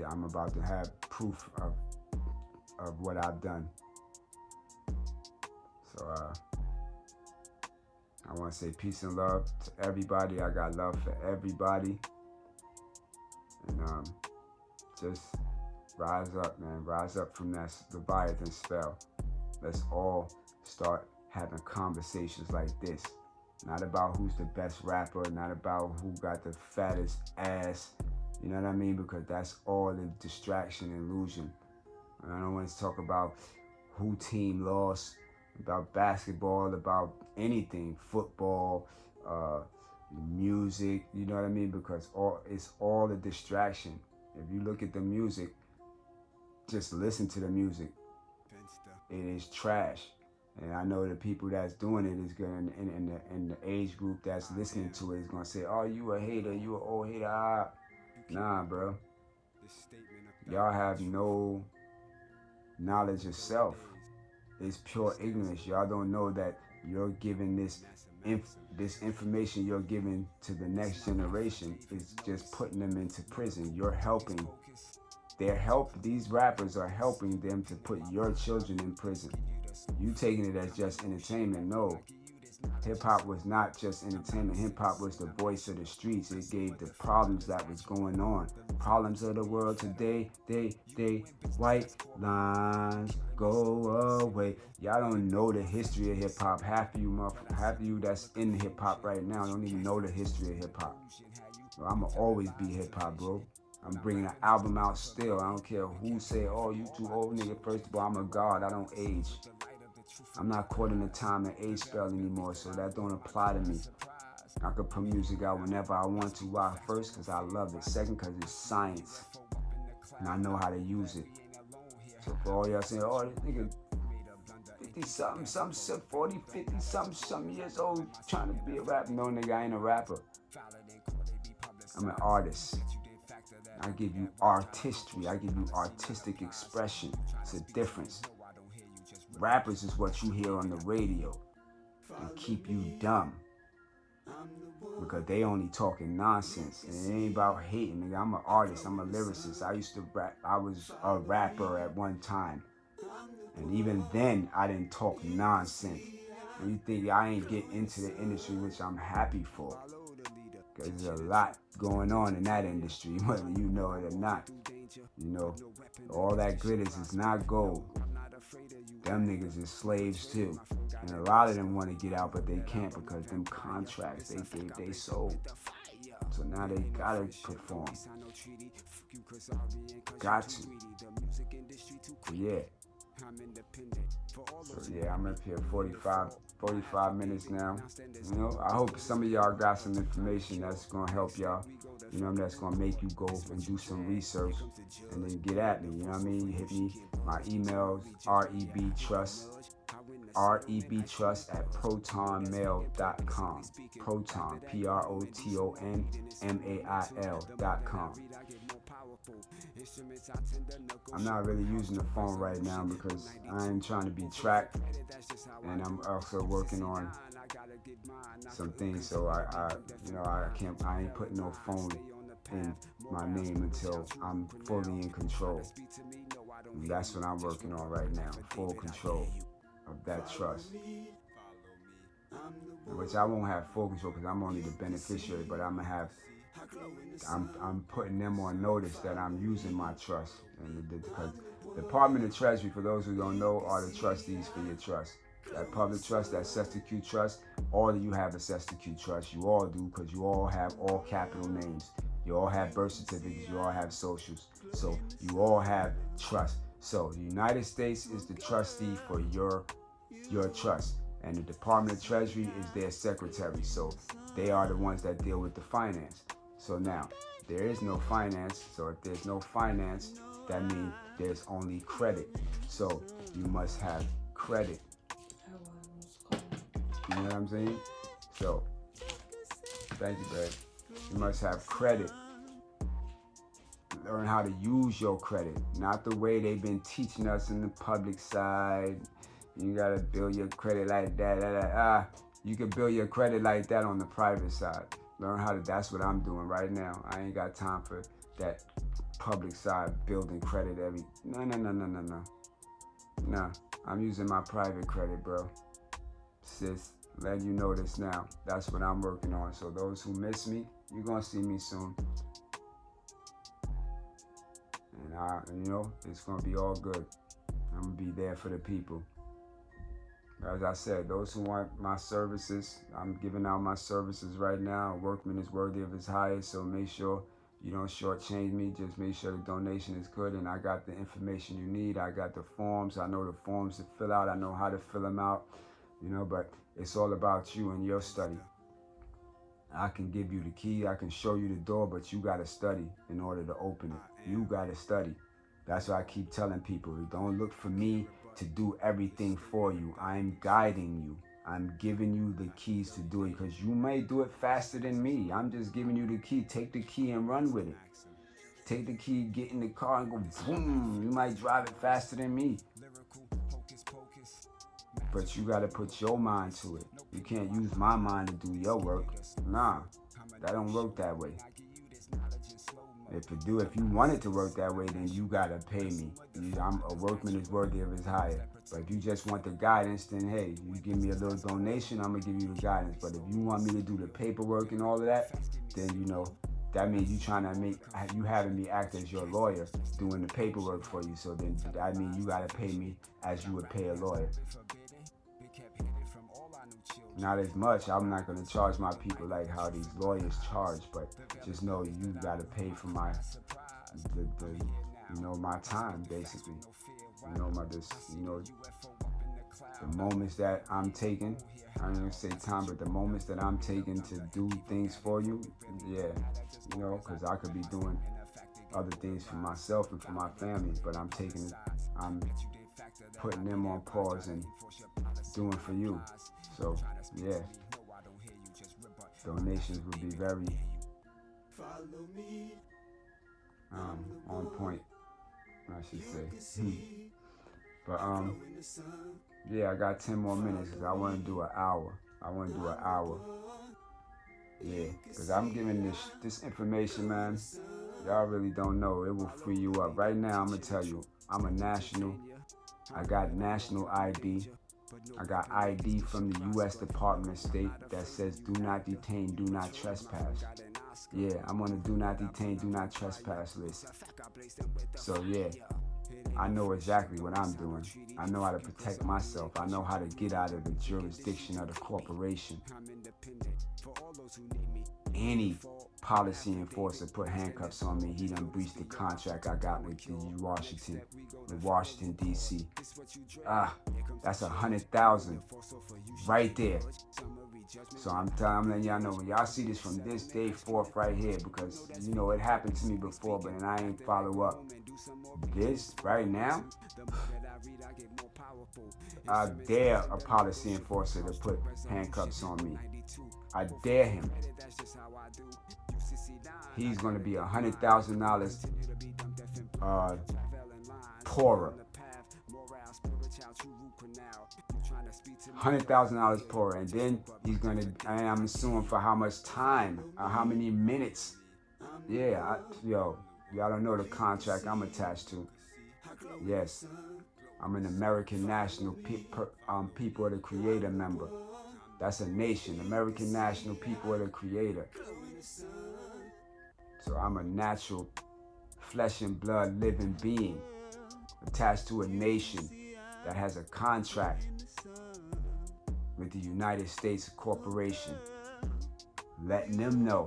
I'm about to have proof of what I've done. So I want to say peace and love to everybody. I got love for everybody. And just rise up, man. Rise up from that Leviathan spell. Let's all start having conversations like this. Not about who's the best rapper, not about who got the fattest ass. You know what I mean? Because that's all a distraction and illusion. And I don't want to talk about who team lost, about basketball, about anything, football, music, you know what I mean? Because it's all a distraction. If you look at the music, just listen to the music. It is trash. And I know the people that's doing it is going in the age group that's listening to it is going to say, oh, you a hater, you an old hater. Nah, bro. Y'all have no knowledge of self. It's pure ignorance. Y'all don't know that you're giving this information you're giving to the next generation is just putting them into prison. You're helping. These rappers are helping them to put your children in prison. You taking it as just entertainment. No. Hip-hop was not just entertainment. Hip-hop was the voice of the streets. It gave the problems that was going on. Problems of the world today, they white lines go away. Y'all don't know the history of hip-hop. Half of you that's in hip-hop right now don't even know the history of hip-hop. Well, I'ma always be hip-hop, bro. I'm bringing an album out still. I don't care who say, oh, you too old, nigga. First of all, I'm a god. I don't age. I'm not caught in the time and age spell anymore, so that don't apply to me. I could put music out whenever I want to. Why? First, because I love it. Second, because it's science. And I know how to use it. So for all y'all saying, oh, this nigga 50-something, some 40, 50-something years old trying to be a rapper. No, nigga, I ain't a rapper. I'm an artist. I give you artistry. I give you artistic expression. It's a difference. Rappers is what you hear on the radio and keep you dumb. Because they only talking nonsense. And it ain't about hating, nigga. I'm an artist. I'm a lyricist. I used to rap. I was a rapper at one time. And even then, I didn't talk nonsense. And you think I ain't get into the industry, which I'm happy for. Because there's a lot going on in that industry, whether you know it or not. You know, all that glitters is not gold. Them niggas is slaves too. And a lot of them want to get out, but they can't because them contracts they sold. So now they gotta perform. Got to. Yeah. So yeah, I'm up here 45 minutes now. You know, I hope some of y'all got some information that's gonna help y'all. You know, that's gonna make you go and do some research and then get at me. You know what I mean? You hit me. My email's rebtrust@protonmail.com. Proton, PROTONMAIL.com. I'm not really using the phone right now because I ain't trying to be tracked, and I'm also working on some things. So I ain't putting no phone in my name until I'm fully in control. And that's what I'm working on right now, full control of that trust. Which I won't have full control because I'm only the beneficiary, but I'm putting them on notice that I'm using my trust. And because the Department of Treasury, for those who don't know, are the trustees for your trust. That public trust, that substitute trust, all of you have a substitute trust. You all do, because you all have all capital names. You all have birth certificates. You all have socials. So you all have trust. So the United States is the trustee for your trust. And the Department of Treasury is their secretary. So they are the ones that deal with the finance. So now, there is no finance. So if there's no finance, that means there's only credit. So you must have credit. You know what I'm saying? So, thank you, babe. You must have credit. Learn how to use your credit. Not the way they've been teaching us in the public side. You gotta build your credit like that. You can build your credit like that on the private side. Learn how to, that's what I'm doing right now. I ain't got time for that public side building credit No, I'm using my private credit, bro. Sis, letting you know this now. That's what I'm working on. So those who miss me, you're gonna see me soon. And it's gonna be all good. I'm gonna be there for the people. As I said, those who want my services, I'm giving out my services right now. A workman is worthy of his hire, so make sure you don't shortchange me. Just make sure the donation is good, and I got the information you need. I got the forms. I know the forms to fill out. I know how to fill them out. But it's all about you and your study. I can give you the key. I can show you the door, but you got to study in order to open it. You got to study. That's why I keep telling people, don't look for me to do everything for you. I'm guiding you. I'm giving you the keys to do it because you may do it faster than me. I'm just giving you the key. Take the key and run with it. Take the key, get in the car and go boom. You might drive it faster than me. But you got to put your mind to it. You can't use my mind to do your work. Nah, that don't work that way. If you want it to work that way, then you got to pay me. A workman is worthy of his hire. But if you just want the guidance, then hey, you give me a little donation, I'm going to give you the guidance. But if you want me to do the paperwork and all of that, then that means you having me act as your lawyer doing the paperwork for you. So then that means you got to pay me as you would pay a lawyer. Not as much. I'm not going to charge my people like how these lawyers charge, but just know you got to pay for my my time, basically. the moments that I'm taking, I'm gonna say time, but the moments that I'm taking to do things for you, yeah, you know, because I could be doing other things for myself and for my family, but I'm putting them on pause and doing for you. So yeah, donations would be very on point, I should say. But yeah, I got 10 more minutes because I want to do an hour. Yeah, because I'm giving this information, man. Y'all really don't know. It will free you up. Right now, I'm going to tell you, I'm a national. I got national ID. I got ID from the U.S. Department of State that says do not detain, do not trespass. Yeah, I'm on the do not detain, do not trespass list. So yeah, I know exactly what I'm doing. I know how to protect myself. I know how to get out of the jurisdiction of the corporation. Any policy enforcer put handcuffs on me, he done breached the contract I got with Washington, D.C. That's 100,000 right there. So I'm letting y'all know, when y'all see this from this day forth right here, because, you know, it happened to me before, but then I ain't follow up. This right now, I dare a policy enforcer to put handcuffs on me. I dare him. He's going to be $100,000 poorer. $100,000 poorer, and then he's going to, and I'm assuming for how much time, how many minutes. Yeah, y'all don't know the contract I'm attached to. Yes, I'm an American National People of the Creator member. That's a nation, American National People of the Creator. So I'm a natural flesh and blood living being attached to a nation that has a contract with the United States Corporation, letting them know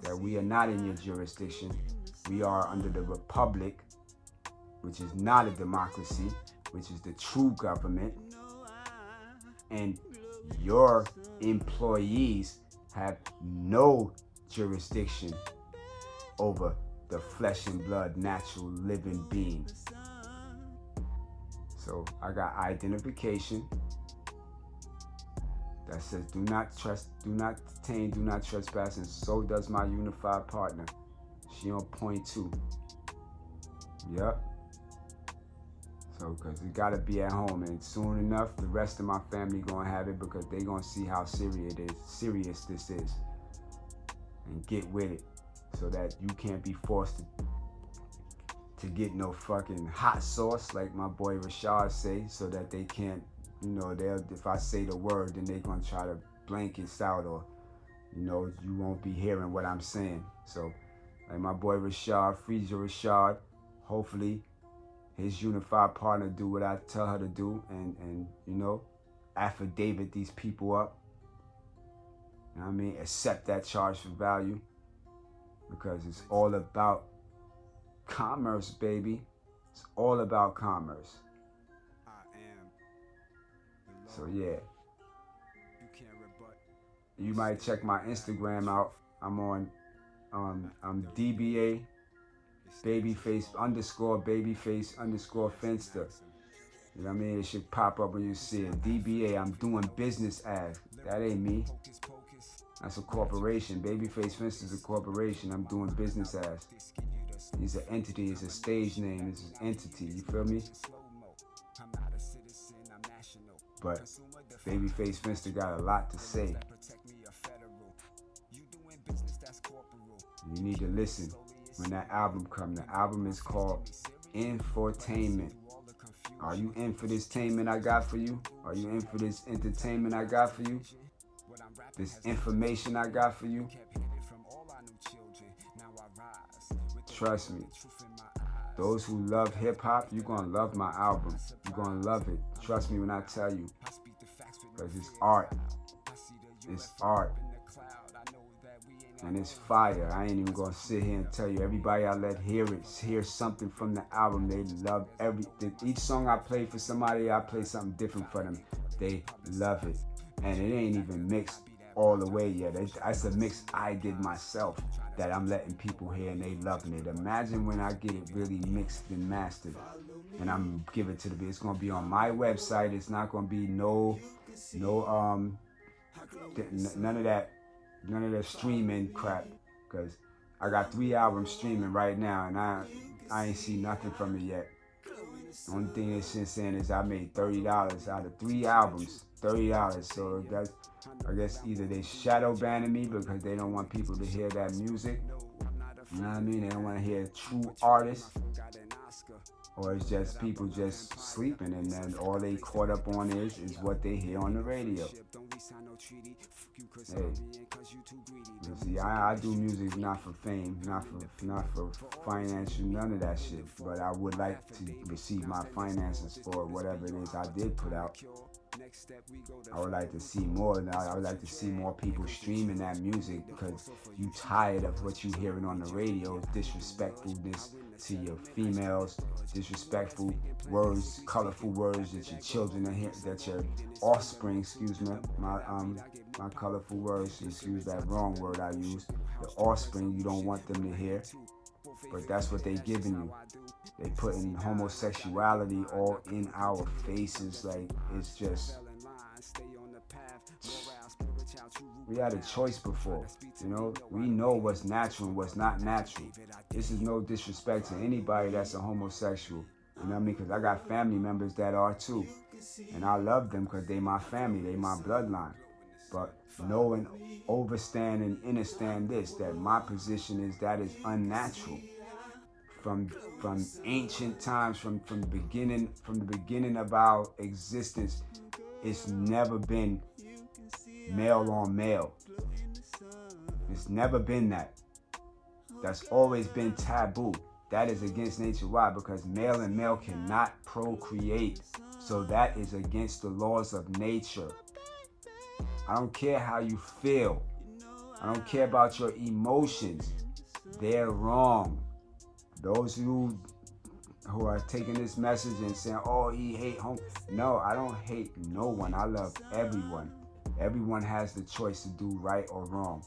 that we are not in your jurisdiction. We are under the Republic, which is not a democracy, which is the true government. And your employees have no jurisdiction over the flesh and blood natural living being. So I got identification that says do not detain, do not trespass, and so does my unified partner. She on point 2. Yep. So, because it got to be at home, and soon enough, the rest of my family gonna have it, because they gonna see how serious this is, and get with it, so that you can't be forced to get no fucking hot sauce, like my boy Rashad say, so that they can't, you know, if I say the word, then they gonna try to blank it out, or, you know, you won't be hearing what I'm saying. So, like my boy Rashad, Freezer Rashad, hopefully his unified partner do what I tell her to do, and you know, affidavit these people up. You know what I mean? Accept that charge for value, because it's all about commerce, baby. It's all about commerce. So yeah, you might check my Instagram out. I'm on DBA babyface _ Finster. You know what I mean? It should pop up when you see it. DBA, I'm doing business as. That ain't me. That's a corporation. Babyface Finster's a corporation. I'm doing business as. He's an entity. It's a stage name. It's an entity. You feel me? But Babyface Finster got a lot to say. You need to listen when that album comes. The album is called Infortainment. Are you in for this entertainment I got for you? Are you in for this entertainment I got for you? This information I got for you? Trust me. Those who love hip-hop, you're going to love my album. You're going to love it. Trust me when I tell you. Because it's art. It's art. And it's fire. I ain't even gonna sit here and tell you. Everybody I let hear something from the album. They love each song I play for somebody, I play something different for them. They love it. And it ain't even mixed all the way yet. It's a mix I did myself that I'm letting people hear and they loving it. Imagine when I get it really mixed and mastered and I'm giving it to the beat. It's gonna be on my website. It's not gonna be none of that streaming crap, because I got 3 albums streaming right now and I ain't see nothing from it yet. The only thing it's saying is I made $30 out of 3 albums. $30. So that's, I guess either they shadow banning me because they don't want people to hear that music. You know what I mean? They don't want to hear true artists. Or it's just people just sleeping and then all they caught up on is what they hear on the radio. Hey, you see, I do music not for fame, not for financial, none of that shit. But I would like to receive my finances for whatever it is I did put out. I would like to see more. I would like to see more people streaming that music, because you tired of what you hearing on the radio, disrespectfulness to your females, disrespectful words, colorful words that your children are hearing, that your offspring, my colorful words, excuse that wrong word I used, the offspring you don't want them to hear, but that's what they giving you. They putting homosexuality all in our faces. Like, it's just, we had a choice before, you know. We know what's natural and what's not natural. This is no disrespect to anybody that's a homosexual, you know what I mean? Because I got family members that are too, and I love them because they my family, they my bloodline. But know and overstand and understand this, that my position is that is unnatural. From ancient times, from the beginning of our existence, it's never been male on male. It's never been that. That's always been taboo. That is against nature. Why? Because male and male cannot procreate. So that is against the laws of nature. I don't care how you feel. I don't care about your emotions. They're wrong. Those who are taking this message and saying, oh, he hate home. No, I don't hate no one. I love everyone. Everyone has the choice to do right or wrong.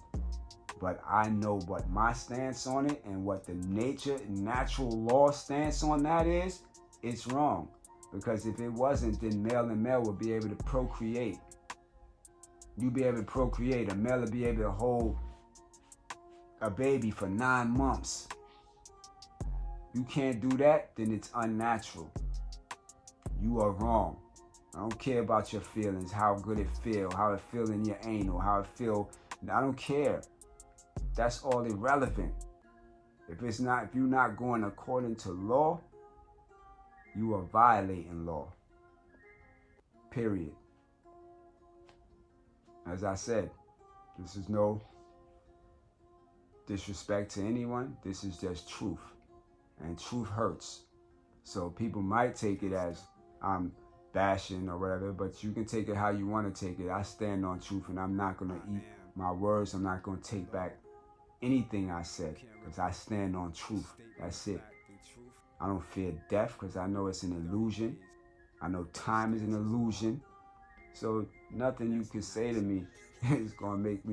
But I know what my stance on it and what the natural law stance on that is. It's wrong. Because if it wasn't, then male and male would be able to procreate. You'd be able to procreate. A male would be able to hold a baby for 9 months. You can't do that, then it's unnatural. You are wrong. I don't care about your feelings, how good it feel, how it feel in your anal, how it feel. I don't care. That's all irrelevant. If you're not going according to law, you are violating law. Period. As I said, this is no disrespect to anyone. This is just truth. And truth hurts. So people might take it as I'm bashing or whatever, but you can take it how you want to take it. I stand on truth, and I'm not going to eat my words. I'm not going to take back anything I said, because I stand on truth. That's it. I don't fear death, because I know it's an illusion. I know time is an illusion. So nothing you can say to me is going to make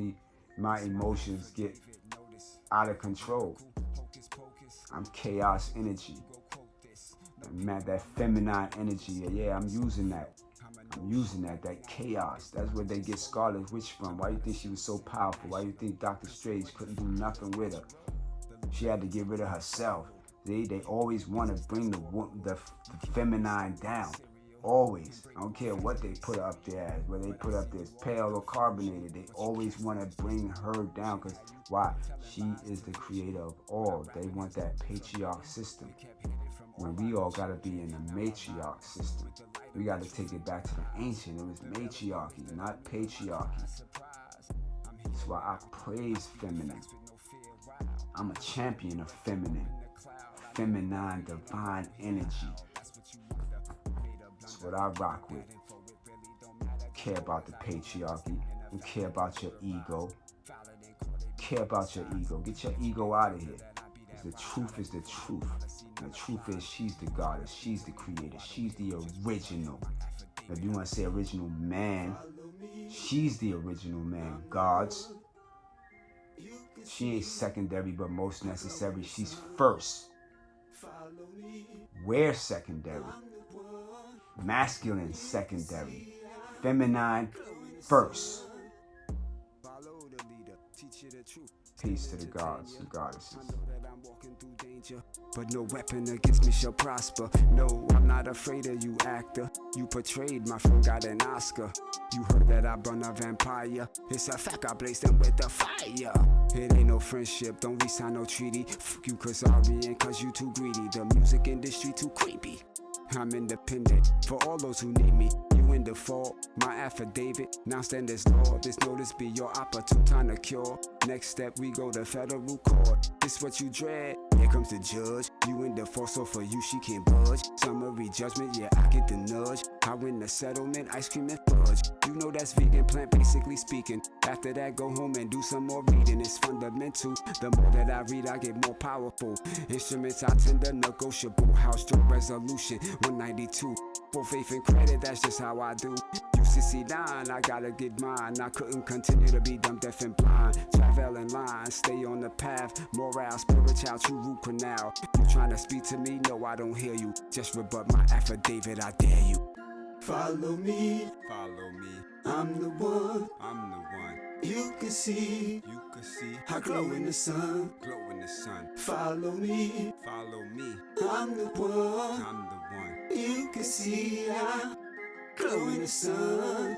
my emotions get out of control. I'm chaos energy. Man, that feminine energy. Yeah, I'm using that. That chaos. That's where they get Scarlet Witch from. Why you think she was so powerful? Why you think Dr. Strange couldn't do nothing with her? She had to get rid of herself. They always want to bring the feminine down. Always. I don't care what they put up there as, whether they put up there as pale or carbonated. They always want to bring her down, because why? She is the creator of all. They want that patriarch system. When we all got to be in the matriarch system. We got to take it back to the ancient. It was matriarchy, not patriarchy. That's why I praise feminine. I'm a champion of feminine. Feminine, divine energy. That's what I rock with. Care about the patriarchy. Don't care about your ego. care about your ego. Get your ego out of here. Because the truth is the truth. And the truth is she's the goddess. She's the creator. She's the original. If you want to say original man, she's the original man. Gods. She ain't secondary, but most necessary. She's first. We're secondary. Masculine, secondary. Feminine, first. Peace to the gods and goddesses. But no weapon against me shall prosper. No, I'm not afraid of you, actor. You portrayed my friend got an Oscar. You heard that I burn a vampire. It's a fact I blaze them with the fire. It ain't no friendship, don't re-sign no treaty. Fuck you, cause and cause you too greedy. The music industry too creepy. I'm independent for all those who need me. You in default, my affidavit. Now stand as law. This notice be your opportune time to cure. Next step, we go to federal court. This what you dread. Here comes the judge. You in default, so for you she can't budge. Summary judgment, yeah, I get the nudge. I win the settlement, ice cream and fudge. You know that's vegan, plant basically speaking. After that, go home and do some more reading. It's fundamental. The more that I read, I get more powerful. Instruments I tend to negotiable. House stroke resolution 192. For faith and credit, that's just how I do. UCC 9, I gotta get mine. I couldn't continue to be dumb, deaf, and blind. Travel in line, stay on the path. Morale, spiritual, true root canal. You trying to speak to me? No, I don't hear you. Just rebut my affidavit, I dare you. Follow me, Follow me, I'm the one. I'm the one. You can see I glow in the sun. Glow in the sun. Follow me, Follow me, I'm the one. I'm the one. You can see I glow in the sun.